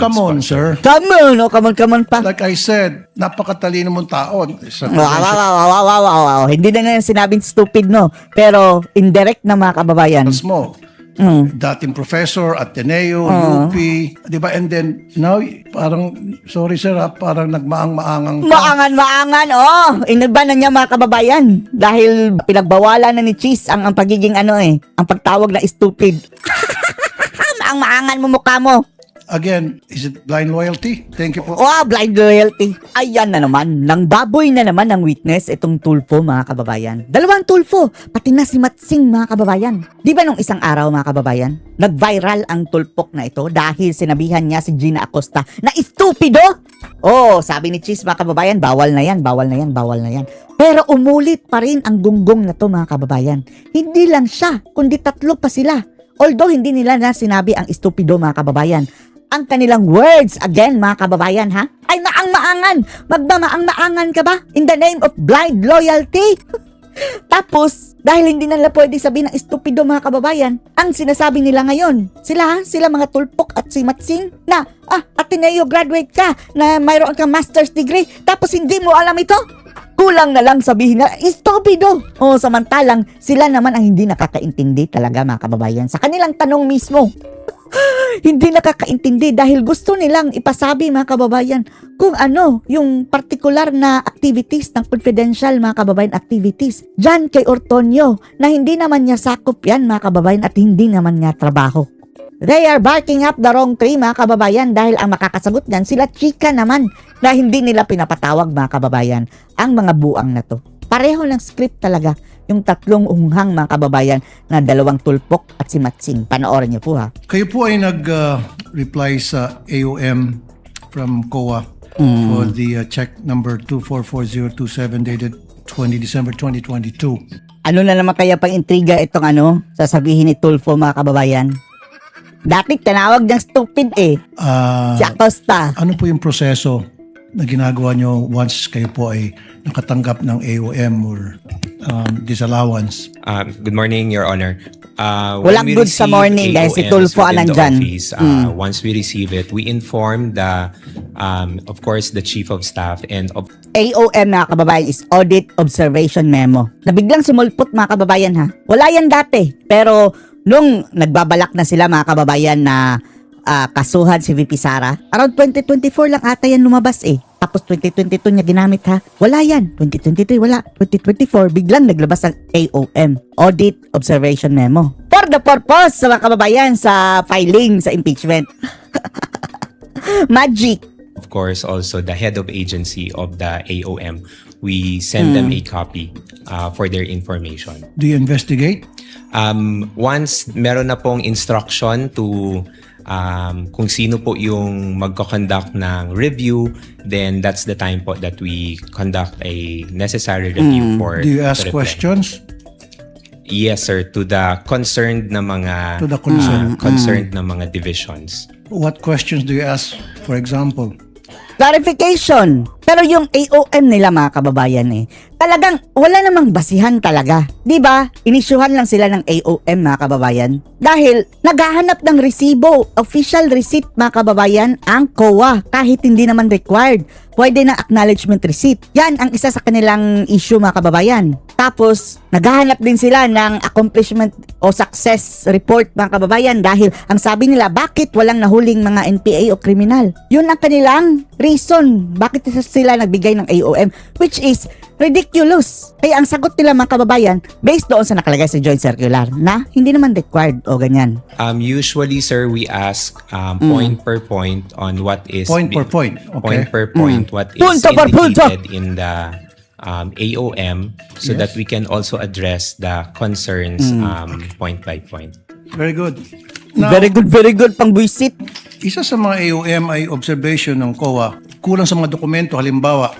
Come on, sir. Come on pa. Like I said, napakatalino mong tao. Wow. Hindi na nga sinabing stupid, no? Pero indirect na mga kababayan. Mo. Dating professor, Ateneo, UP, di ba? And then, now, parang, sorry sir, parang nagmaang-maangang ka. Maangan, Iniba na niya mga kababayan. Dahil pinagbawalan na ni Cheese ang pagiging ang pagtawag na stupid. Maangan mo mukha mo. Again, is it blind loyalty? Thank you po. Blind loyalty. Ayan na naman. Nang baboy na naman ang witness itong Tulfo mga kababayan. Dalawang Tulfo, pati na si Matsing mga kababayan. Di ba nung isang araw mga kababayan, nag-viral ang tulpok na ito dahil sinabihan niya si Gina Acosta na stupido? Sabi ni Cheese mga kababayan, bawal na yan. Pero umulit pa rin ang gunggong na to mga kababayan. Hindi lang siya, kundi tatlo pa sila. Although hindi nila na sinabi ang stupido mga kababayan. Ang kanilang words, again mga kababayan ay maang-maangan. Magmamaang-maangan ka ba? In the name of blind loyalty? Tapos, dahil hindi nila pwede sabihin ng stupido mga kababayan, ang sinasabi nila ngayon, sila mga tulpok at si Matsing na, Ateneo graduate ka, na mayroon kang master's degree, tapos hindi mo alam ito? Kulang na lang sabihin na, stupido! Samantalang, sila naman ang hindi nakakaintindi talaga mga kababayan sa kanilang tanong mismo. Hindi nakakaintindi dahil gusto nilang ipasabi mga kababayan kung ano yung particular na activities ng confidential mga kababayan activities dyan kay Ortonio na hindi naman niya sakop yan mga kababayan at hindi naman niya trabaho. They are barking up the wrong tree mga kababayan dahil ang makakasagot niyan sila chika naman na hindi nila pinapatawag mga kababayan ang mga buang na to. Pareho ng script talaga yung tatlong unghang mga kababayan na dalawang tulpok at si Matsing. Panoorin niyo po Kayo po ay nag-reply sa AOM from COA for the check number 244027 dated 20 December 2022. Ano na naman kaya pang intriga itong sasabihin ni Tulfo mga kababayan? Dati tinawag niyang stupid si Acosta. Ano po yung proseso na ginagawa nyo once kayo po ay nakatanggap ng AOM or disallowance? Good morning, Your Honor. Walang good sa morning dahil si Tulfo nandyan. Once we receive it, we inform of course, the Chief of Staff and of AOM mga kababayan is Audit Observation Memo. Na biglang sumulpot mga kababayan Wala yan dati. Pero nung nagbabalak na sila mga kababayan na kasuhan si VP Sara, around 2024 lang ata yan lumabas Tapos 2022 niya ginamit Wala yan. 2023 wala. 2024 biglang naglabas ang AOM, Audit Observation Memo. For the purpose sa mga kababayan sa filing sa impeachment. Magic. Of course, also the head of agency of the AOM. We send them a copy for their information. Do you investigate? Once meron na pong instruction to kung sino po yung magko-conduct ng review, then that's the time po that we conduct a necessary review for Do you ask the reply. questions? Yes, sir, to the concerned na mga To the concerned. concerned na mga divisions. What questions do you ask, for example? Clarification. Pero yung AOM nila mga kababayan talagang wala namang basihan talaga. 'Di ba? Inisyuhan lang sila ng AOM mga kababayan. Dahil naghahanap ng resibo, official receipt mga kababayan ang COA kahit hindi naman required. Pwede ng acknowledgement receipt. Yan ang isa sa kanilang issue mga kababayan. Tapos, naghahanap din sila ng accomplishment o success report mga kababayan dahil ang sabi nila bakit walang nahuling mga NPA o kriminal. Yun ang kanilang reason bakit sila nagbigay ng AOM, which is ridiculous. Kaya ang sagot nila mga kababayan based doon sa nakalagay sa joint circular na hindi naman required o ganyan. Usually, sir, we ask point per point on what is Point per point. Okay. point per point what is Punto per punto. indicated in the AOM so that we can also address the concerns point by point. Very good. Now, Very good pang buisit. isa sa mga AOM ay observation ng COA. Kulang sa mga dokumento, halimbawa,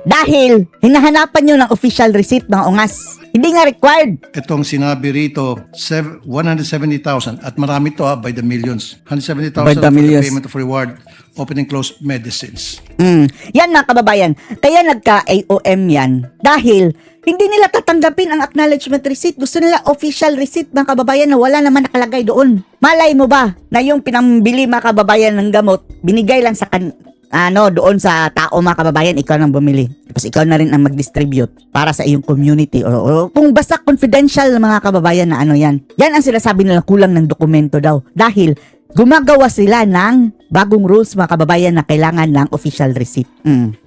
Dahil hinahanapan nyo ng official receipt mga ungas. Hindi nga required. Itong sinabi rito, 170,000 at marami to by the millions. 170,000 By the for millions. the payment of reward, open and close medicines. Yan mga kababayan, kaya nagka-AOM yan dahil hindi nila tatanggapin ang acknowledgement receipt. Gusto nila official receipt mga kababayan na wala naman nakalagay doon. Malay mo ba na yung pinambili mga kababayan ng gamot, binigay lang sa doon sa tao mga kababayan, ikaw nang bumili. Tapos ikaw na rin ang mag-distribute para sa iyong community. O kung basta confidential mga kababayan na yan. Yan ang sinasabi nila kulang ng dokumento daw. Dahil gumagawa sila ng bagong rules mga kababayan na kailangan ng official receipt.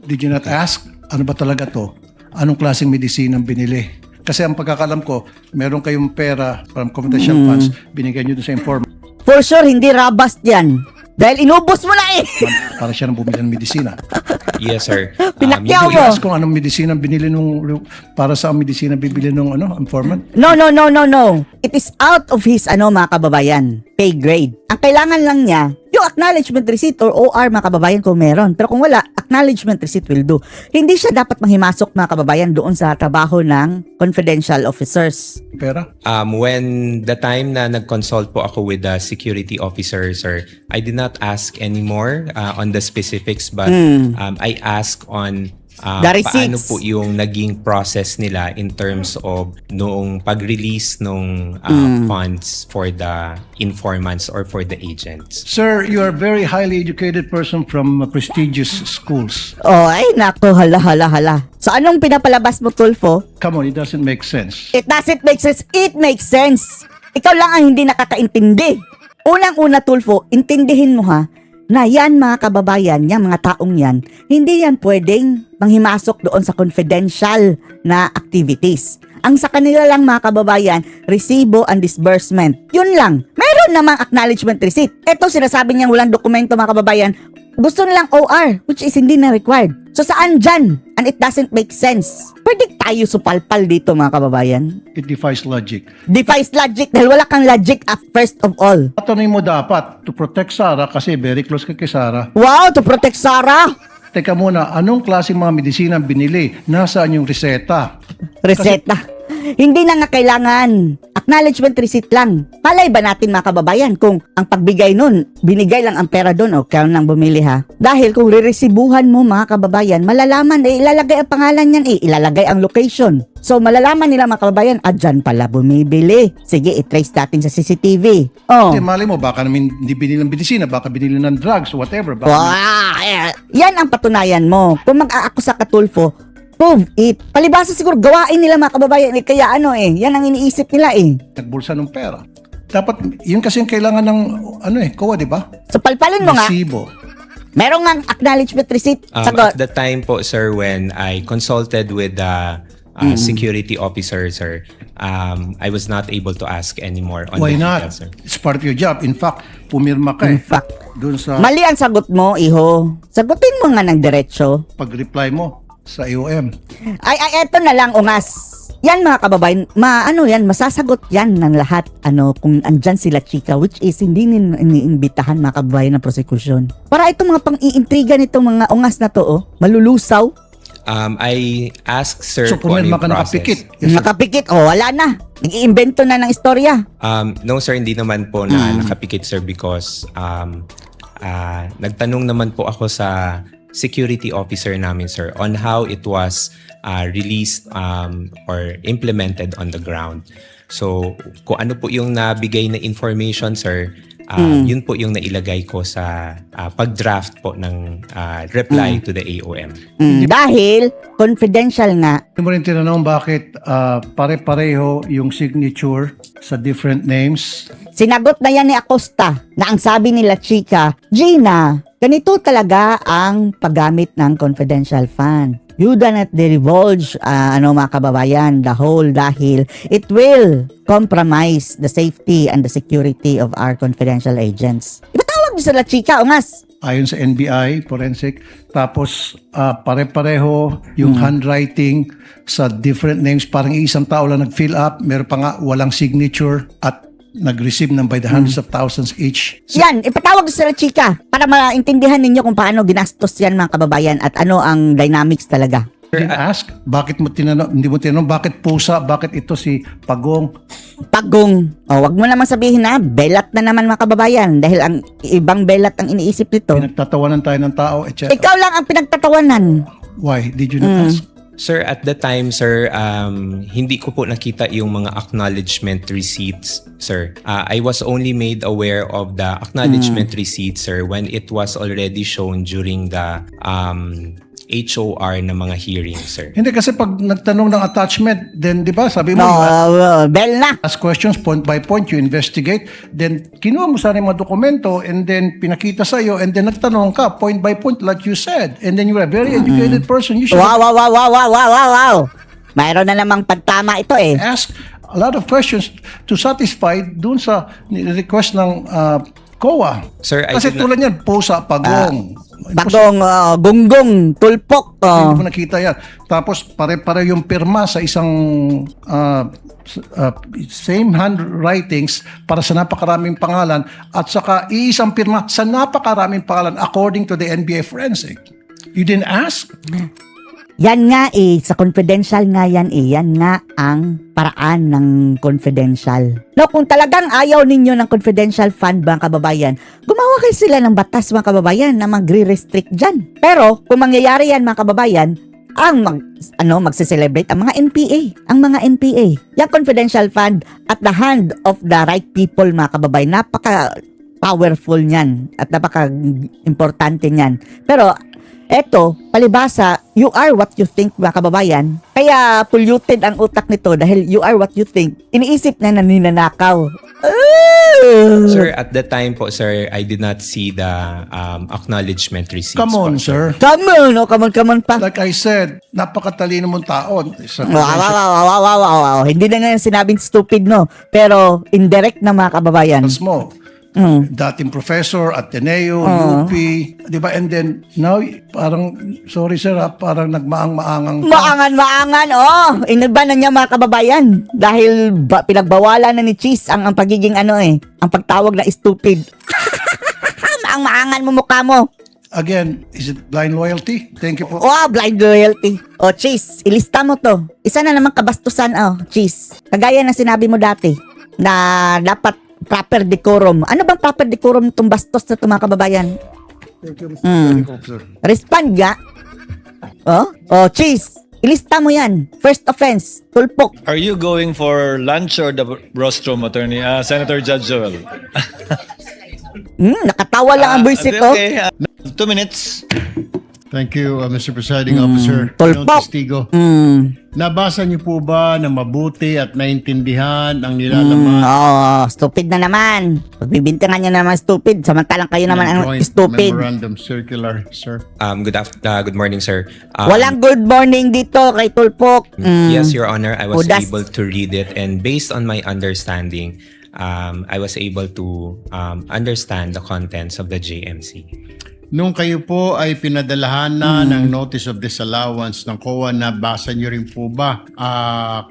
Did you not ask, ano ba talaga to? Anong klaseng medicine ang binili? Kasi ang pagkakalam ko, meron kayong pera from confidential funds, binigyan nyo doon sa informant For sure, hindi robust yan. Dahil inubos mo na para siya nang bumili ng medisina. Yes, sir. Pinakyaw mo. Ask kung anong medisina binili para sa medisina bibili nung informant. No. It is out of his mga kababayan, pay grade. Ang kailangan lang niya, yung acknowledgement receipt or OR mga kababayan kung meron. Pero kung wala, acknowledgement receipt will do. Hindi siya dapat manghimasok mga kababayan doon sa trabaho ng confidential officers. Pera? When the time na nag-consult po ako with the security officer, sir, I did not ask anymore on the specifics, but I asked on The receipts. paano po yung naging process nila in terms of noong pag-release nung funds for the informants or for the agents. Sir, you are a very highly educated person from prestigious schools. Oh, ay nako, hala. So anong pinapalabas mo, Tulfo? Come on, it doesn't make sense. It doesn't make sense. It makes sense. Ikaw lang ang hindi nakakaintindi. Unang-una, Tulfo, intindihin mo ha, na yan mga kababayan, yung mga taong yan, hindi yan pwedeng manghimasok doon sa confidential na activities. Ang sa kanila lang mga kababayan, resibo and disbursement. Yun lang. Meron namang acknowledgement receipt. Ito sinasabi niyang walang dokumento mga kababayan, gusto nilang OR, which is hindi na required. So saan dyan? And it doesn't make sense. Pwede tayo supalpal dito mga kababayan. It defies logic. Defies logic dahil wala kang logic first of all. Tatanungin mo dapat to protect Sarah kasi very close ka kay Sarah. Wow, to protect Sarah. Teka muna, anong klaseng mga medisina ang binili? Nasaan yung reseta? Reseta. Hindi na nga kailangan. Acknowledgement receipt lang. Palay ba natin mga kababayan kung ang pagbigay nun, binigay lang ang pera doon o kaya nang bumili ha? Dahil kung riresibuhan mo mga kababayan, malalaman, ilalagay ang pangalan yan, ilalagay ang location. So malalaman nila mga kababayan, dyan pala bumibili. Sige, i-trace natin sa CCTV. Oh. Kasi mali mo, baka namin hindi binili ng medisina, baka binili ng drugs, whatever. Baka Wow! Yan ang patunayan mo. Kung mag-aakusa ka, Tulfo, prove it. Palibasa siguro gawain nila mga kababayan. Kaya yan ang iniisip nila nagbulsa ng pera. Dapat, yun kasi yung kailangan ng, COA, di ba? So palpalin mo nga. Resibo. Meron nga acknowledgement receipt. Sagot. At the time po, sir, when I consulted with the security officer, sir, I was not able to ask anymore on Why the not? details, sir. It's part of your job. In fact, pumirma ka In fact, doon sa mali ang sagot mo, iho. Sagutin mo nga ng diretso. pag-reply mo sa AOM. Ay, eto na lang, ungas. Yan mga kababayan, masasagot yan ng lahat, kung andyan sila chika, which is hindi iniimbitahan mga kababayan ng prosecution. Para itong mga pang-iintriga nitong mga ungas na to, malulusaw. I asked, sir, So, kung ano pumirma yung ka process. nakapikit. Yes, sir. Nakapikit, wala na. Nag-iimbento na ng istorya. No, sir, hindi naman po na nakapikit, sir, because nagtanong naman po ako sa security officer namin, sir, on how it was released or implemented on the ground. So, kung ano po yung nabigay na information, sir, yun po yung nailagay ko sa pag-draft po ng reply to the AOM. Dahil, confidential nga. Hindi mo rin tinanong bakit pare-pareho yung signature sa different names. Sinagot na yan ni Acosta na ang sabi nila chika, Gina, ganito talaga ang paggamit ng confidential fund. You do not divulge, mga kababayan, the whole dahil it will compromise the safety and the security of our confidential agents. Ibatawag niyo sila chika, ungas. Ayon sa NBI, forensic. Tapos, pare-pareho yung handwriting sa different names. Parang isang tao lang nag-fill up. Meron pa nga walang signature at nag-receive ng by the hundreds of thousands each. Yan, ipatawag sa chika para maintindihan ninyo kung paano ginastos yan mga kababayan at ano ang dynamics talaga. Didn't ask, bakit mo tinanong, hindi mo tinanong, bakit pusa, bakit ito si Pagong? Pagong. O, wag mo naman sabihin na, belat na naman mga kababayan. Dahil ang ibang belat ang iniisip nito. Pinagtatawanan tayo ng tao, etc. Ikaw lang ang pinagtatawanan. Why? Did you not ask? Sir, at the time, sir, hindi ko po nakita yung mga acknowledgement receipts, sir. I was only made aware of the acknowledgement receipts, sir, when it was already shown during the HOR na mga hearings, sir. Hindi, kasi pag nagtanong ng attachment, then di ba, sabi mo, No, bell na. ask questions point by point, you investigate, then kinuha mo sana yung mga dokumento, and then pinakita sa iyo, and then nagtanong ka point by point like you said, and then you are a very educated person, you should Wow, wow, wow, wow, wow, wow, wow, wow. Mayroon na namang pagtama ito eh. ask a lot of questions to satisfy dun sa request ng COA. Sir, I Kasi did not- tulad yan, pusa, Pagong. Bagong gunggong, tulpok. Hindi mo nakita yan. Tapos pare-pare yung pirma sa isang same handwritings para sa napakaraming pangalan at saka iisang pirma sa napakaraming pangalan according to the NBA Forensic. You didn't ask? Yan nga eh, sa confidential nga yan eh, yan nga ang paraan ng confidential. No, kung talagang ayaw ninyo ng confidential fund mga kababayan, gumawa kayo sila ng batas mga kababayan na magre-restrict dyan. Pero kung mangyayari yan mga kababayan, ang magse-celebrate ang mga NPA. Ang mga NPA. Yung confidential fund at the hand of the right people mga kababayan, napaka powerful niyan at napaka-importante niyan. Pero eto, palibhasa, you are what you think mga kababayan. Kaya polluted ang utak nito dahil you are what you think. Iniisip na naninanakaw. Sir, at the time po, sir, I did not see the acknowledgement receipts. Come on, po, sir. Come on, oh, come on pa. Like I said, napakatalino mong tao. Wow. Hindi na nga sinabing stupid, no? Pero indirect na mga kababayan. mo. Dating professor, Ateneo, UP, di ba? And then, now, parang, sorry sir, parang nagmaang-maangang ka. Maangan, oh. Inaba na niya mga kababayan. Dahil pinagbawalan na ni Cheese ang pagiging ang pagtawag na stupid. Maangan mo mukha mo. Again, is it blind loyalty? Thank you po. Oh, blind loyalty. Oh, Cheese, ilista mo to. Isa na naman kabastusan, Cheese. Kagaya na sinabi mo dati, na dapat proper decorum. Ano bang proper decorum itong bastos na itong mga kababayan? Thank you, Mr. Officer. Respond ga. Oh, Cheese, ilista mo yan. First offense, tulpok. Are you going for lunch or the rostrum, Attorney? Senator Judge Joel. Nakatawa lang ang buisit ko. Okay. 2 minutes. Thank you, Mr. Presiding Officer. Tulpok. Tanong Testigo. Nabasa niyo po ba na mabuti at naintindihan ang nilalaman Stupid na naman. Pagbibintangan nyo naman stupid. Samantalang kayo naman ang Joint stupid. Memorandum Circular, sir? Good morning, sir. Walang good morning dito kay Tulpok. Yes, Your Honor, I was Udas. able to read it, and based on my understanding, I was able to understand the contents of the JMC. Nung kayo po ay pinadalahan na ng Notice of Disallowance ng COA, nabasa niyo rin po ba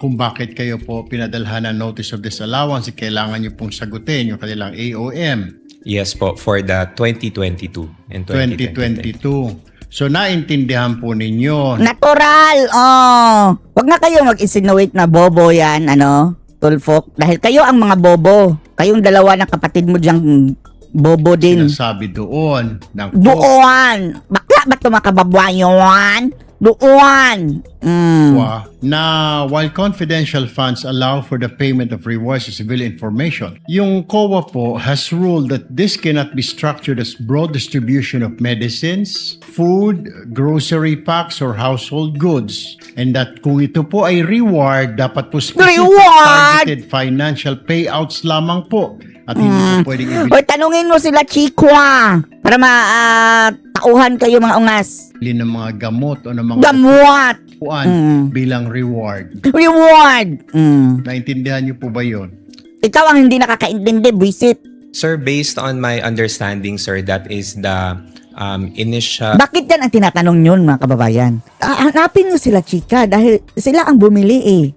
kung bakit kayo po pinadalahan ng Notice of Disallowance? Kailangan niyo pong sagutin yung kanilang AOM Yes po, for the 2022 and 2023. 2022. So naintindihan po ninyo. Natural. Wag nga kayo mag-insinuate na bobo yan, Tulpok. Dahil kayo ang mga bobo. Kayong dalawa ng kapatid mo diyang bobo din. Sinasabi doon ng Doon! Bakla ba ito mga kababayan? Doon! COA na while confidential funds allow for the payment of rewards to civilian information, yung COA po has ruled that this cannot be structured as broad distribution of medicines, food, grocery packs, or household goods. And that kung ito po ay reward, dapat po specific Reward! targeted financial payouts lamang po. At hindi po pwedeng ibili Hoy, tanungin mo sila, Chikwa. Para tauhan kayo mga ungas. ng mga gamot o ng mga Gamuat! upuan bilang reward. Reward! Naintindihan niyo po ba yun? Ikaw ang hindi nakakaintindi, buisit. Sir, based on my understanding, sir, that is the initial... Bakit yan ang tinatanong yun, mga kababayan? Hanapin nyo sila, chika, dahil sila ang bumili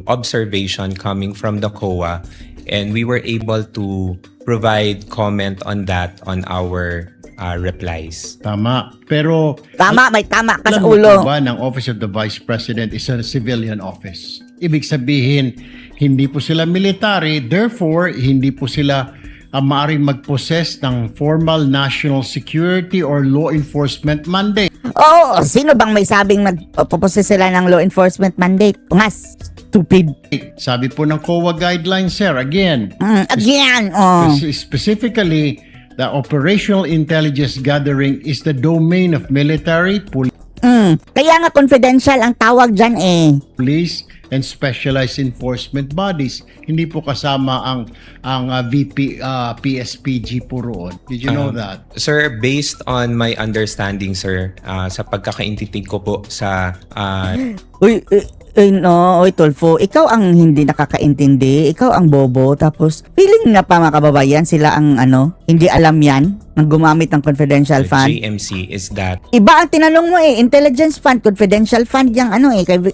observation coming from the COA, and we were able to provide comment on that on our replies. Tama. Pero Tama, may tama ka sa alam mo ulo. po ba ng Office of the Vice President is a civilian office? Ibig sabihin, hindi po sila military, therefore, hindi po sila maaaring mag-possess ng formal national security or law enforcement mandate. Oo, sino bang may sabing nagpaposes sila ng law enforcement mandate? Ungas, stupid. Sabi po ng COA guidelines, sir, again, Again, specifically, the operational intelligence gathering is the domain of military, Kaya nga confidential ang tawag dyan eh. police, and specialized enforcement bodies. Hindi po kasama ang VP PSPG po roon. Did you know that? Sir, based on my understanding, sir, sa pagkakaintindi ko po sa Uy, Tulfo, ikaw ang hindi nakakaintindi, ikaw ang bobo, tapos feeling nga pa mga kababayan, sila ang hindi alam yan, nang gumamit ng confidential fund. JMC is that Iba ang tinanong mo eh, intelligence fund, confidential fund yung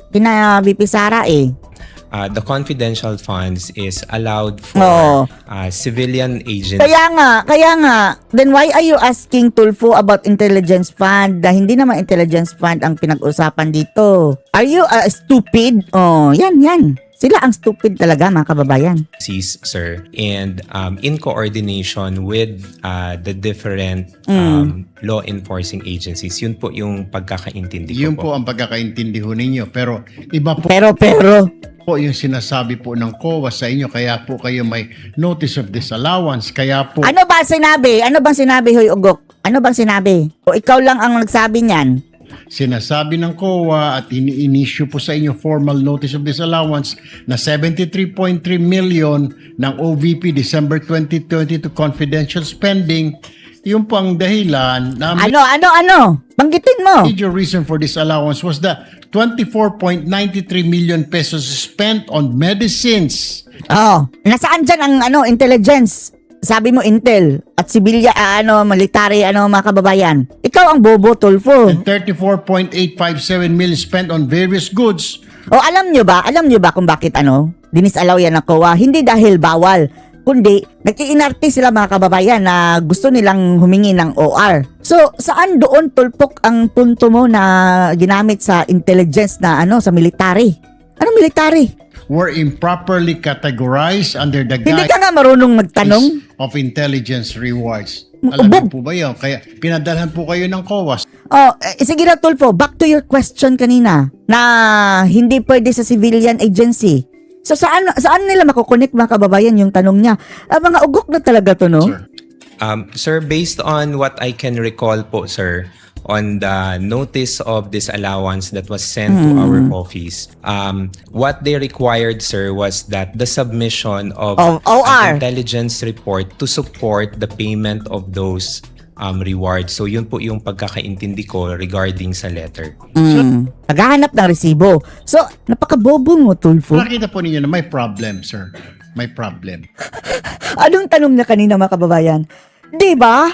kina VP Sara eh. the confidential funds is allowed for Oo. civilian agents. Kaya nga, then why are you asking Tulfo about intelligence fund? Hindi naman intelligence fund ang pinag-usapan dito. Are you stupid? Oh, yan. Sila ang stupid talaga mga kababayan. Sir, and in coordination with the different law enforcing agencies. Yun po yung pagkakaintindi ko Yun po. po ang pagkakaintindi ho ninyo. Pero iba po Pero, yung sinasabi po ng COA sa inyo. Kaya po kayo may notice of disallowance. Kaya po ano ba sinabi? Ano bang sinabi, Hoy Ugok? Ano bang sinabi? O ikaw lang ang nagsabi niyan? sinasabi ng COA at ini-issue po sa inyo formal notice of disallowance na 73.3 million ng OVP December 2020 to confidential spending. Yung po ang dahilan na Ano? Banggitin mo. major reason for this allowance was the 24.93 million pesos spent on medicines. Oh, nasaan dyan ang intelligence? Sabi mo intel at sibilya military mga kababayan. Ikaw ang bobo, Tulfo. And 34.857 million spent on various goods. O alam nyo ba kung bakit dinisalaw yan ng COA? Hindi dahil bawal, kundi nag-iinarte sila mga kababayan na gusto nilang humingi ng OR. So, saan doon tulpok ang punto mo na ginamit sa intelligence na sa military? Anong military? Were improperly categorized under the Hindi guise ka nga marunong magtanong? of intelligence rewards. Alam niyo po ba yun? Kaya pinadalhan po kayo ng COA. Sige na Tulfo, back to your question kanina na hindi pwede sa civilian agency. So saan nila makukunik mga kababayan yung tanong niya? Mga ugok na talaga to, no? Sir. Sir, based on what I can recall po, sir, on the notice of disallowance that was sent to our office, what they required, sir, was that the submission of OR. an intelligence report to support the payment of those rewards. So yun po yung pagkakaintindi ko regarding sa letter. Naghahanap ng resibo. So, napakabobo mo, Tulfo. Nakita po ninyo na may problem, sir. May problem. Anong tanong niya kanina mga kababayan? Diba?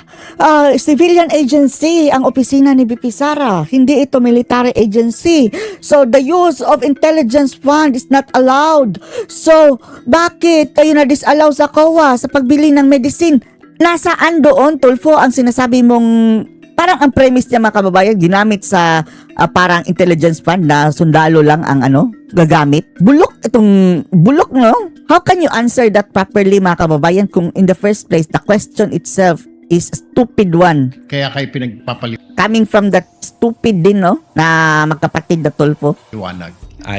Civilian agency ang opisina ni VP Sara. Hindi ito military agency. So, the use of intelligence fund is not allowed. So, bakit kayo na-disallow sa COA sa pagbili ng medicine? Nasaan doon, Tulfo, ang sinasabi mong parang ang premise niya mga kababayan ginamit sa parang intelligence fund na sundalo lang ang gagamit? Bulok, no? How can you answer that properly mga kababayan kung in the first place the question itself is a stupid one? Kaya kayo pinagpapaliwanag. Coming from that stupid din, no? Na magkapatid na Tulfo.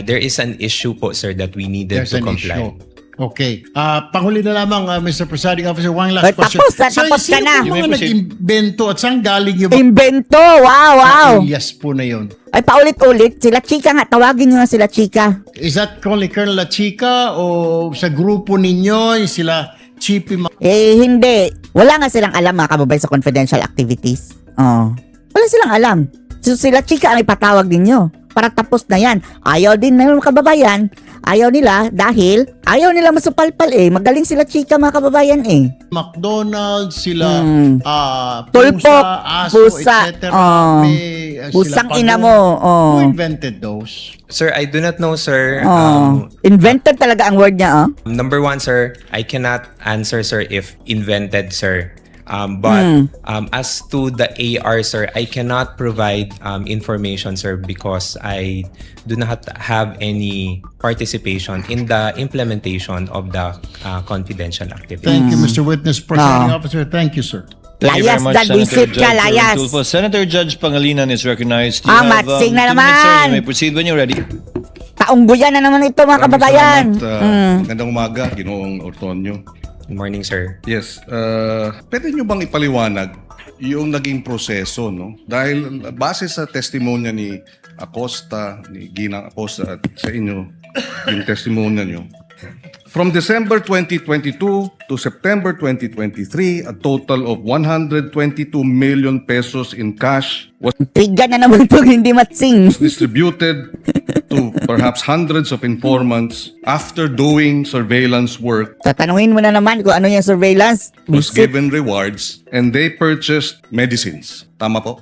There is an issue po, sir, that we needed There's to an comply. issue. Okay. Panghuli na lamang, Mr. Presiding Officer, one last Ay, question. tapos ka na. Sino po mga nag-invento at saan galing yung Invento! Wow! alias po na yun? Ay, paulit-ulit. Sila Chika nga. Tawagin nyo nga sila Chika. Is that only Colonel La Chica o sa grupo ninyo, yung sila Chippy Hindi. Wala nga silang alam mga kababayan sa confidential activities. Wala silang alam. So, sila Chika ang ipatawag ninyo. Para tapos na yan. Ayaw din na yung kababayan. Ayaw nila dahil ayaw nila masupalpal Magaling sila Chika mga kababayan McDonald's, sila Tulpok, Aso, pusa, etc. pusang ina mo. Who invented those? Sir, I do not know, sir. Invented talaga ang word niya. Number one, sir, I cannot answer, sir, if invented, sir. But as to the AR, sir, I cannot provide information, sir, because I do not have any participation in the implementation of the confidential activity. Thank you, Mr. Witness. Presiding Officer, thank you, sir. Thank you very Layas, much, Dad, Senator visit ka, Judge layas. Tulfo. Senator Judge Pangilinan is recognized. You Ah, have, Matsing 2 na minutes, sir. naman. You may proceed when you're ready. Taungguyan na naman ito, mga kababayan. Magandang umaga, Ginoong Ortonio. Good morning, sir. Yes, pwede nyo bang ipaliwanag yung naging proseso, no? Dahil base sa testimonya ni Acosta, ni Ginang Acosta at sa inyo, yung testimonya nyo, from December 2022 to September 2023, a total of 122 million pesos in cash was Trigger na naman ito, hindi matsing. distributed to perhaps hundreds of informants after doing surveillance work, Tatanungin mo na naman kung ano yung surveillance. was Visit. given rewards, and they purchased medicines. Tama po?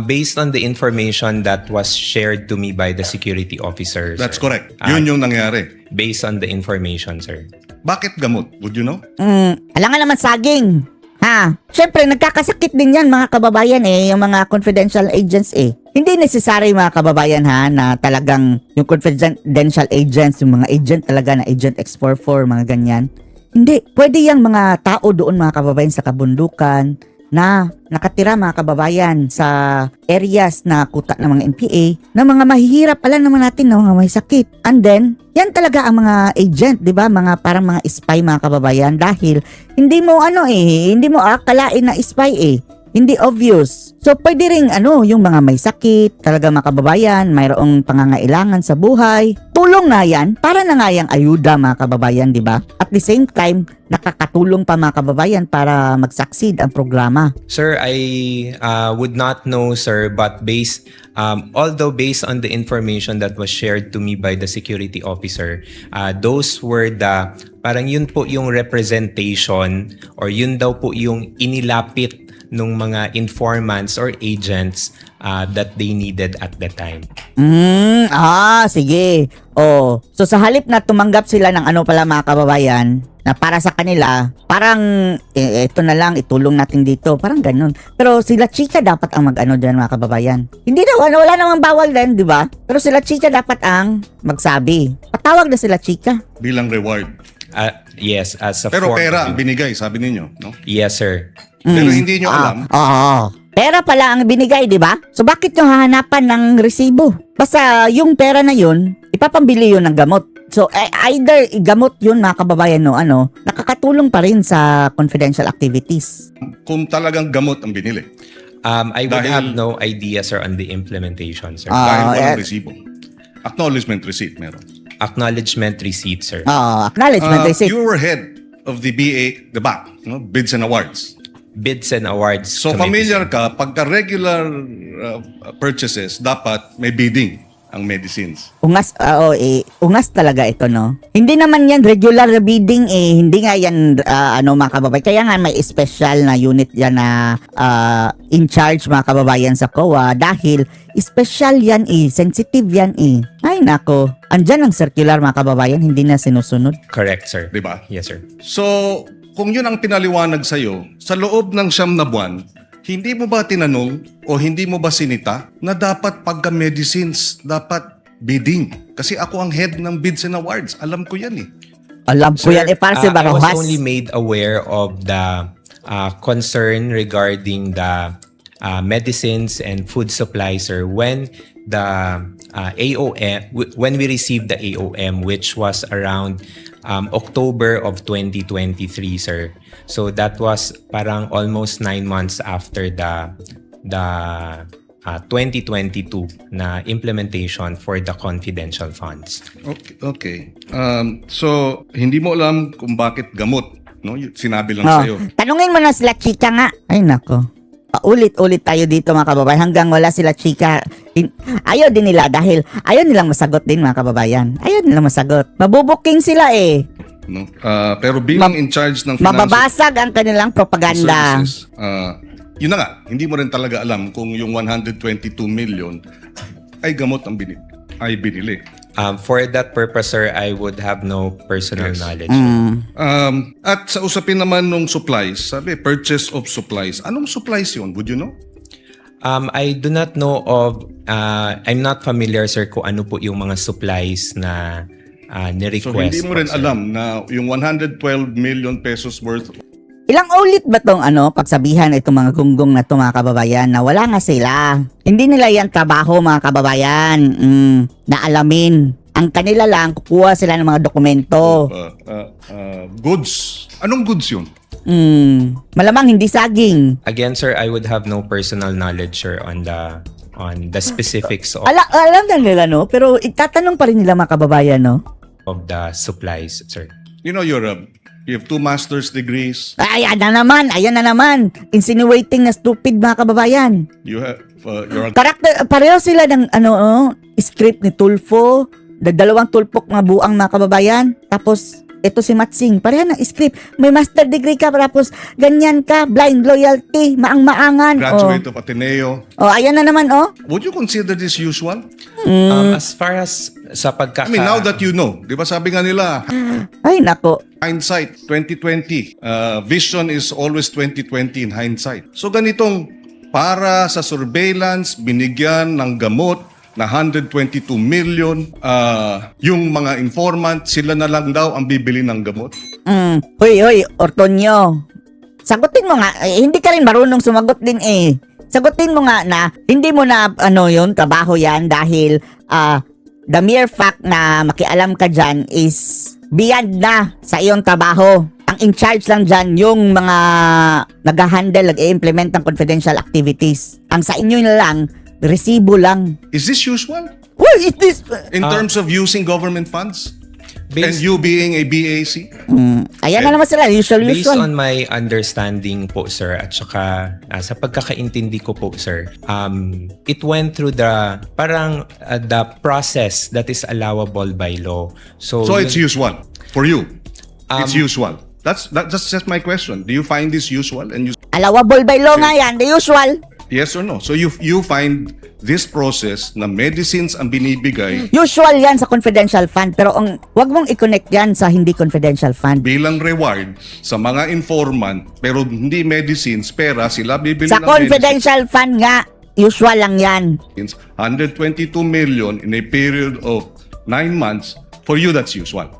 Based on the information that was shared to me by the security officers. That's sir. correct. Yun yung nangyari. Based on the information, sir. Bakit gamot? Would you know? Alangan naman saging. Ha? Siyempre, nagkakasakit din yan mga kababayan yung mga confidential agents Hindi necessary mga kababayan na talagang yung confidential agents, yung mga agent talaga na agent X44, mga ganyan. Hindi. Pwede yung mga tao doon mga kababayan sa kabundukan na nakatira mga kababayan sa areas na kuta ng mga NPA na mga mahihirap, alam naman natin na mga may sakit. And then, yan talaga ang mga agent, di ba? Mga parang mga spy mga kababayan dahil hindi mo hindi mo akalain na spy Hindi obvious. So, pwede rin yung mga may sakit, talaga mga kababayan, mayroong pangangailangan sa buhay. Tulong na yan, para na nga yung ayuda mga kababayan, di ba? At the same time, nakakatulong pa mga kababayan para mag-succeed ang programa. Sir, I would not know, sir, but although based on the information that was shared to me by the security officer, those were parang yun po yung representation or yun daw po yung inilapit nung mga informants or agents that they needed at the time. Sige. So sa halip na tumanggap sila ng pala mga kababayan, na para sa kanila, parang ito na lang, itulong natin dito, parang ganun. Pero sila chika dapat ang dyan mga kababayan. Hindi daw, wala namang bawal din, di ba? Pero sila chika dapat ang magsabi. Patawag na sila chika. Bilang reward. Yes, as a Pero form pera of- ang binigay, sabi ninyo, no? Yes, sir. Pero hindi nyo alam. Pera pala ang binigay, di ba? So bakit yung hahanapan ng resibo? Basta yung pera na yun, ipapambili yun ng gamot. So either gamot yun mga kababayan nakakatulong pa rin sa confidential activities. Kung talagang gamot ang binili. I would Dahil- have no idea, sir, on the implementation, sir. Dahil walang resibo. Acknowledgement receipt meron. Acknowledgement receipt, sir. Acknowledgement receipt. You were head of the BAC, no? Bids and Awards. Bids and awards. So committee, familiar sir. ka, pagka regular purchases, dapat may bidding ang medicines. Ungas talaga ito, no? Hindi naman yan regular bidding hindi nga yan mga kababayan. Kaya nga may special na unit yan na in charge mga kababayan sa COA dahil special yan sensitive yan Ay nako, andyan ang circular mga kababayan, hindi na sinusunod. Correct, sir. Di ba? Yes, sir. So, kung yun ang pinaliwanag sa'yo, sa loob ng 9 na buwan, hindi mo ba tinanong o hindi mo ba sinita na dapat pagka medicines, dapat bidding? Kasi ako ang head ng Bids and Awards. Alam ko yan Alam ko yan para si I was Barojas. only made aware of the concern regarding the medicines and food supplies, sir, when the AOM, when we received the AOM, which was around October of 2023, sir. So that was parang almost 9 months after the 2022 na implementation for the confidential funds. Okay. So, hindi mo alam kung bakit gamot, no? Sinabi lang sa'yo. Tanungin mo na sila chika nga. Ay nako. Paulit-ulit tayo dito mga kababayan hanggang wala sila chika. Ayaw din nila dahil ayaw nilang masagot din mga kababayan. Ayaw nilang masagot. Mabubuking sila No? Pero bilang in charge ng financial Mababasag ang kanilang propaganda. services, yun na nga, hindi mo rin talaga alam kung yung 122 million ay gamot ang binili. For that purpose, sir, I would have no personal Yes. knowledge. At sa usapin naman ng supplies, sabi, purchase of supplies. Anong supplies yun? Would you know? I do not know of, I'm not familiar, sir, kung ano po yung mga supplies na So ni-request. hindi mo po, rin sir. alam na yung 112 million pesos worth. Ilang ulit ba tong pagsabihan itong mga gunggong na to mga kababayan na wala nga sila. Hindi nila yan trabaho mga kababayan. Na alamin. Ang kanila lang, kukuha sila ng mga dokumento. Goods. Anong goods yun? Malamang hindi saging. Again, sir, I would have no personal knowledge, sir, on the specifics of Alam na nila, no? Pero itatanong pa rin nila mga kababayan, no? the supplies, sir. You know, you have 2 master's degrees. Ayan na naman. Insinuating na stupid mga kababayan. You have, you're a Karakter, pareho sila ng script ni Tulfo, dalawang tulpok na buang mga kababayan. Tapos, ito si Matsing, pareho ng script. May master degree ka, tapos ganyan ka, blind loyalty, maang-maangan. graduate of Ateneo. Ayan na naman, Would you consider this usual? As far as sa I mean, now that you know, di ba sabi nga nila, Ay, nako. hindsight 2020. Vision is always 2020 in hindsight. So ganitong para sa surveillance, binigyan ng gamot na 122 million. Yung mga informant, sila na lang daw ang bibili ng gamot. Hoy, Ortonio. Sagutin mo nga, hindi ka rin marunong sumagot din eh. Sagutin mo nga na hindi mo na yun, trabaho yan dahil the mere fact na makialam ka dyan is beyond na sa iyong trabaho. Ang in charge lang dyan yung mga nag-handle, nag-implement ng confidential activities. Ang sa inyo na lang, resibo lang. Is this usual? What is this? In terms of using government funds? And based, you being a BAC? Ayan na naman sila, based usual. on my understanding po, sir, at saka sa pagkakaintindi ko po, sir, it went through the process that is allowable by law. So So it's usual for you. It's Um, usual. That's just my question. Do you find this usual? And you Allowable by law nga yan, the usual. yes or no? So you find this process na medicines ang binibigay Usual yan sa confidential fund, pero wag mong i-connect yan sa hindi confidential fund. bilang reward sa mga informant pero hindi medicines, pera sila bibili Sa ng confidential fund nga, usual lang yan. medicines. 122 million in a period of 9 months. For you, that's usual.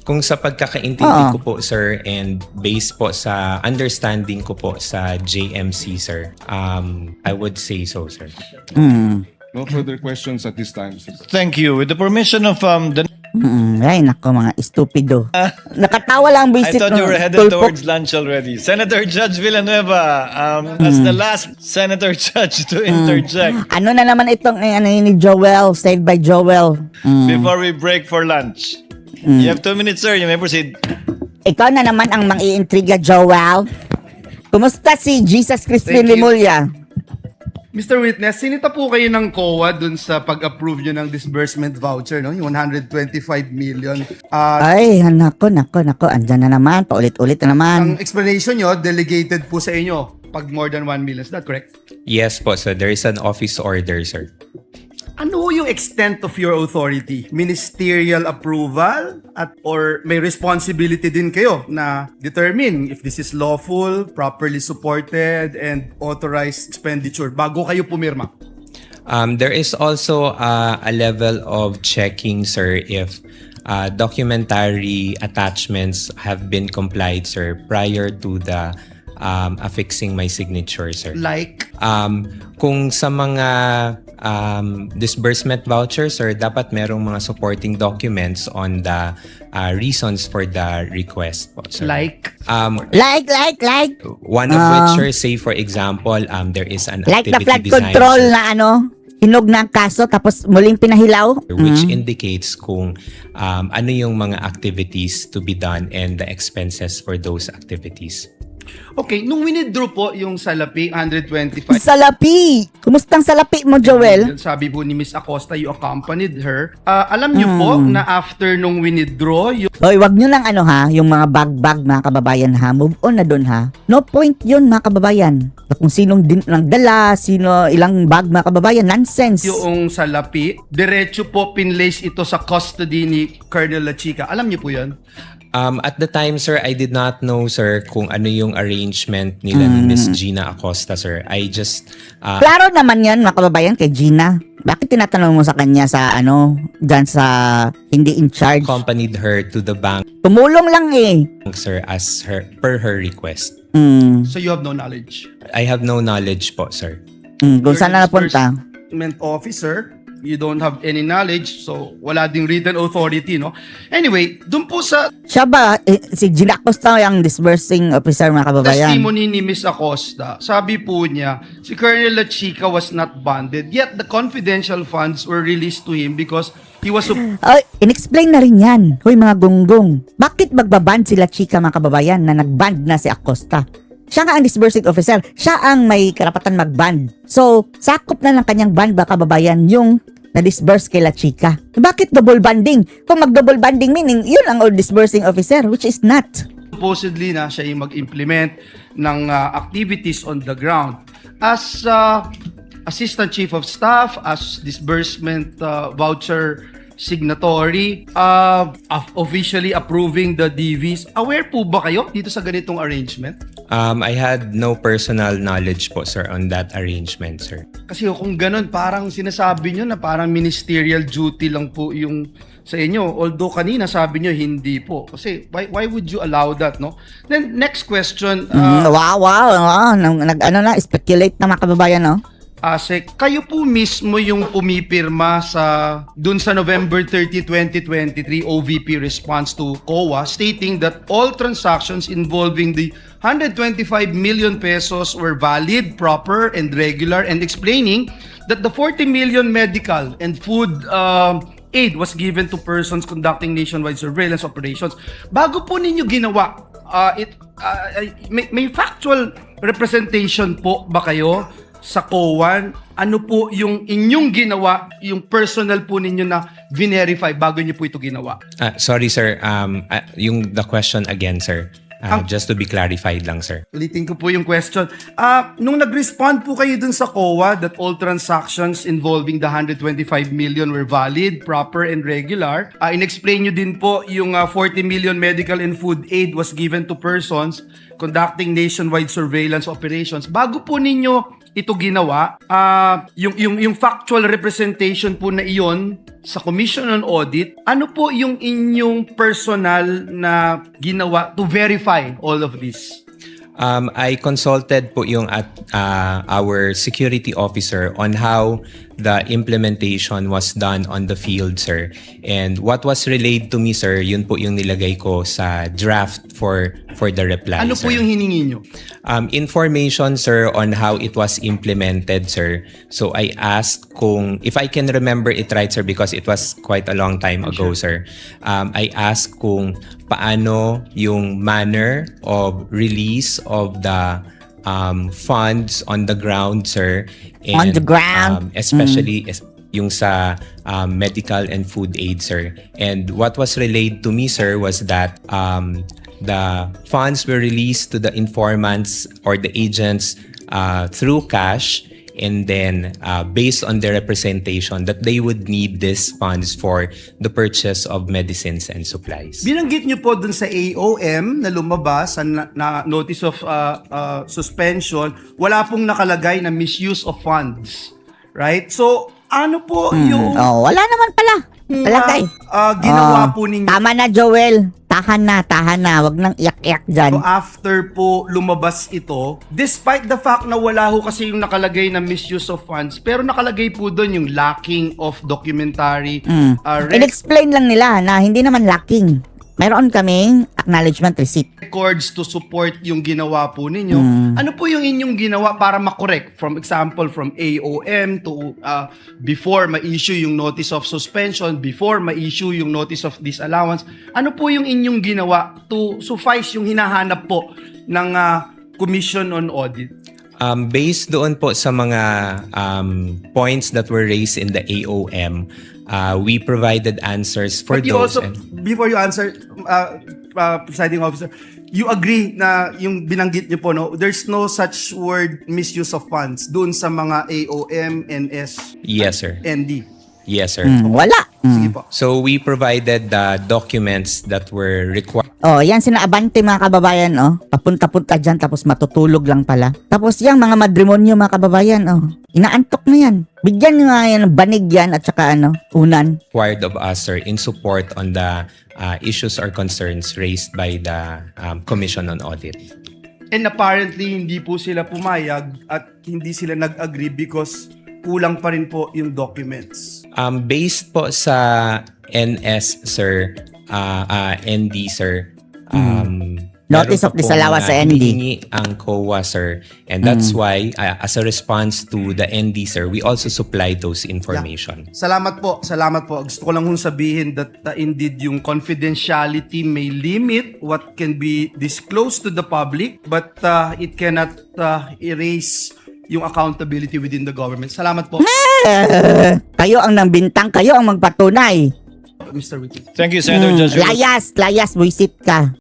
kung sa pagkakaintindi ko po, sir, and based po sa understanding ko po sa JMC, sir, I would say so, sir. No further questions at this time. Thank you. With the permission of the... Ay, nako mga estupido. Nakatawa lang ang I visit thought you were headed towards lunch already. Senator Judge Villanueva, as the last Senator Judge to interject Ano na naman itong ni Joel, Saved by Joel. before we break for lunch. You have 2 minutes, sir. You may proceed. Ikaw na naman ang mang-iintriga, Joel. Kumusta si Jesus Crispin Thank you. Limulya? Mr. Witness, sinita po kayo ng COA dun sa pag-approve nyo ng disbursement voucher, no? Yung 125 million. Ay, nako. Andyan na naman. Paulit-ulit na naman. Ang explanation nyo, delegated po sa inyo pag more than 1 million. Is that correct? Yes po, sir. There is an office order, sir. Ano yung extent of your authority? Ministerial approval or may responsibility din kayo na determine if this is lawful, properly supported, and authorized expenditure bago kayo pumirma? There is also a level of checking, sir, if documentary attachments have been complied, sir, prior to the affixing my signature, sir. Like? Kung sa mga disbursement vouchers, sir, dapat merong mga supporting documents on the reasons for the request po, sir. Like? Like. One of which, sir, say for example, there is an Like the activity flood design, control sir, na hinog na ang kaso tapos muling pinahilaw. which indicates kung ano yung mga activities to be done and the expenses for those activities. Okay, nung winidraw po yung salapi, 125 Salapi! Kumustang salapi mo, Joel? Sabi po ni Miss Acosta, you accompanied her. Alam niyo po na after nung winidraw, yung Hoy, wag nyo lang yung mga bag-bag mga kababayan ha. Move on na dun ha. No point yun mga kababayan. Kung sinong nagdala, ilang bag mga kababayan, nonsense. salapi, diretso po pinlace ito sa custody ni Colonel Lachica. Alam niyo po yun? At the time, sir, I did not know, sir, kung ano yung arrangement nila ni Miss Gina Acosta, sir. I just... Klaro naman yan mga kababayan kay Gina. Bakit tinatanong mo sa kanya sa dyan sa hindi in charge? accompanied her to the bank, Tumulong lang eh. sir, per her request. So you have no knowledge. I have no knowledge po, sir. Kung You're saan the na napunta. disbursement officer, you don't have any knowledge, so wala ding written authority, no? Anyway, dun po sa Siya ba, si Gina Acosta yung disbursing officer mga kababayan? testimony ni Miss Acosta, sabi po niya, si Colonel Lachica was not bonded, yet the confidential funds were released to him because he was Ay, in-explain na rin yan. Hoy mga gunggong, bakit magbaband sila chika mga kababayan na nagband na si Acosta? Siya nga ang disbursing officer. Siya ang may karapatan mag-band. So, sakop na ng kanyang band ba kababayan yung na-disburse kay La Chica. Bakit double banding? Kung mag-double banding meaning, yun ang disbursing officer, which is not. supposedly na siya yung mag-implement ng activities on the ground. As Assistant Chief of Staff, as disbursement voucher signatory, officially approving the DVs. Aware po ba kayo dito sa ganitong arrangement? I had no personal knowledge po, sir, on that arrangement, sir. Kasi kung ganun, parang sinasabi nyo na parang ministerial duty lang po yung sa inyo. Although kanina sabi nyo hindi po. Kasi why would you allow that, no? Then next question, Wow. Speculate na mga kababayan, no? Asek, kayo po mismo yung pumipirma dun sa November 30, 2023 OVP response to COA stating that all transactions involving the 125 million pesos were valid, proper, and regular, and explaining that the 40 million medical and food aid was given to persons conducting nationwide surveillance operations. Bago po ninyo ginawa, may factual representation po ba kayo sa COA? Ano po yung inyong ginawa, yung personal po ninyo na verify bago nyo po ito ginawa? Sorry, sir. The question again, sir. Just to be clarified lang, sir. Ulitin ko po yung question. Nung nag-respond po kayo dun sa COA that all transactions involving the 125 million were valid, proper, and regular, in-explain nyo din po yung 40 million medical and food aid was given to persons conducting nationwide surveillance operations. Bago po ninyo ito ginawa, yung factual representation po na iyon sa Commission on Audit, ano po yung inyong personal na ginawa to verify all of this? I consulted po yung our security officer on how the implementation was done on the field, sir. And what was relayed to me, sir, yun po yung nilagay ko sa draft for the reply, Ano sir. po yung hiningi nyo? Information, sir, on how it was implemented, sir. So I asked if I can remember it right, sir, because it was quite a long time ago, sir. I asked kung paano yung manner of release of the funds on the ground, sir. And, On the ground? Especially yung sa medical and food aid, sir. And what was relayed to me, sir, was that the funds were released to the informants or the agents through cash, and then based on their representation that they would need these funds for the purchase of medicines and supplies. Binanggit nyo po dun sa AOM na lumabas na notice of suspension, wala pong nakalagay na misuse of funds. Right? So, ano po yung Wala naman pala. Palagay. ginawa po ninyo? Tama na, Joel. Tahan na. Wag nang iyak-iyak dyan. So after po lumabas ito, despite the fact na wala ho kasi yung nakalagay na misuse of funds, pero nakalagay po doon yung lacking of documentary In-explain lang nila na hindi naman lacking. Meron kaming acknowledgement receipt. records to support yung ginawa po ninyo. Ano po yung inyong ginawa para makorek? From example, from AOM to before ma-issue yung notice of suspension, before ma-issue yung notice of disallowance. Ano po yung inyong ginawa to suffice yung hinahanap po ng Commission on Audit? Based doon po sa mga points that were raised in the AOM, we provided answers for But you those. also, before you answer, presiding officer, you agree na yung binanggit niyo po, no, there's no such word misuse of funds doon sa mga AOM, NS, Yes, sir. ND. Yes, sir. Wala. Sige po. So we provided the documents that were required. Oh, yan sina Abante mga kababayan, oh. Papunta-punta dyan tapos matutulog lang pala. Tapos yung mga matrimonyo mga kababayan, oh. Inaantok na yan. Bigyan nyo nga yan ng banig yan at saka unan. Required of us, sir, in support on the issues or concerns raised by the Commission on Audit. And apparently, hindi po sila pumayag at hindi sila nag-agree because kulang pa rin po yung documents. Based po sa NS, sir, ND, sir, Notice meron of pa disallowance pong, sa ND. hinihingi ang COA, sir. And that's why, as a response to the ND, sir, we also supply those information. Salamat po, salamat po. Gusto ko lang hong sabihin that indeed yung confidentiality may limit what can be disclosed to the public, but it cannot erase yung accountability within the government. Salamat po, Kayo ang nambintang, kayo ang magpatunay. Mr. Wiki. Thank you, Senator Judge Villan. Layas, buisit ka.